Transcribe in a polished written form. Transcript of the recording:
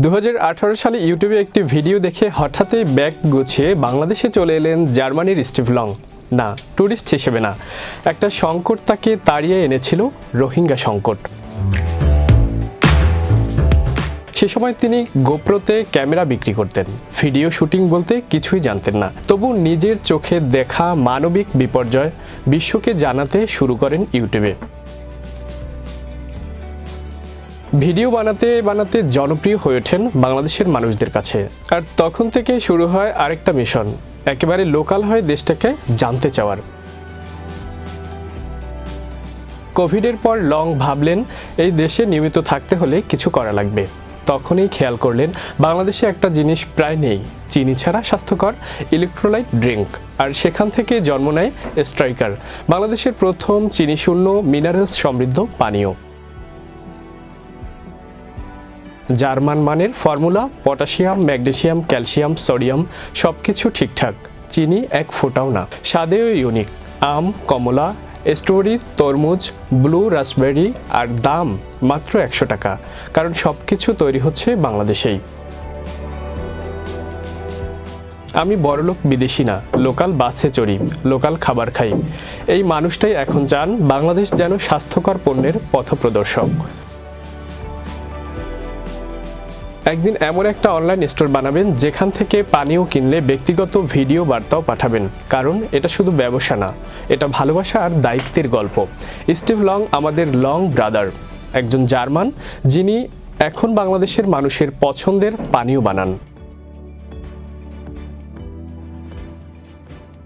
2018 সালে ইউটিউবে একটি ভিডিও দেখে হঠাৎই ব্যাগ গুছিয়ে বাংলাদেশে চলে এলেন জার্মানির স্টিভ লং। না, ট্যুরিস্ট হিসেবে না, একটা সংকট তাকে তাড়িয়ে এনেছিল, রোহিঙ্গা সংকট। সে সময় তিনি গোপ্রোতে ক্যামেরা বিক্রি করতেন, ভিডিও শুটিং বলতে কিছুই জানতেন না। তবু নিজের চোখে দেখা মানবিক বিপর্যয় বিশ্বকে জানাতে শুরু করেন ইউটিউবে। ভিডিও বানাতে বানাতে জনপ্রিয় হয়ে ওঠেন বাংলাদেশের মানুষদের কাছে। আর তখন থেকে শুরু হয় আরেকটা মিশন, একেবারে লোকাল হয়ে দেশটাকে জানতে চাওয়ার। কোভিডের পর লং ভাবলেন এই দেশে নিয়মিত থাকতে হলে কিছু করা লাগবে। তখনই খেয়াল করলেন বাংলাদেশে একটা জিনিস প্রায় নেই, চিনি ছাড়া স্বাস্থ্যকর ইলেকট্রোলাইট ড্রিঙ্ক। আর সেখান থেকে জন্ম নেয় স্ট্রাইকার, বাংলাদেশের প্রথম চিনিশূন্য মিনারেলস সমৃদ্ধ পানীয়। জার্মান মানের formula, potassium, magnesium, calcium, sodium সবকিছু ঠিকঠাক, চিনি এক ফোঁটাও না। স্বাদেও ইউনিক, আম, কমলা, স্ট্রবেরি, তরমুজ, ব্লু রাসবেরি। আর দাম মাত্র 100 টাকা, কারণ সবকিছু তৈরি হচ্ছে বাংলাদেশেই। আমি বড়লোক বিদেশি না, লোকাল বাসে চড়ি, লোকাল খাবার খাই। এই মানুষটাই এখন চান বাংলাদেশ যেন স্বাস্থ্যকর পণ্যের পথপ্রদর্শক। একদিন এমন একটা অনলাইন স্টোর বানাবেন যেখান থেকে পানীয় কিনলে ব্যক্তিগত ভিডিও বার্তাও পাঠাবেন, কারণ এটা শুধু ব্যবসা না, এটা ভালোবাসা আর দায়িত্বের গল্প। স্টিভ লং আমাদের লং ব্রাদার, একজন জার্মান যিনি এখন বাংলাদেশের মানুষের পছন্দের পানীয় বানান।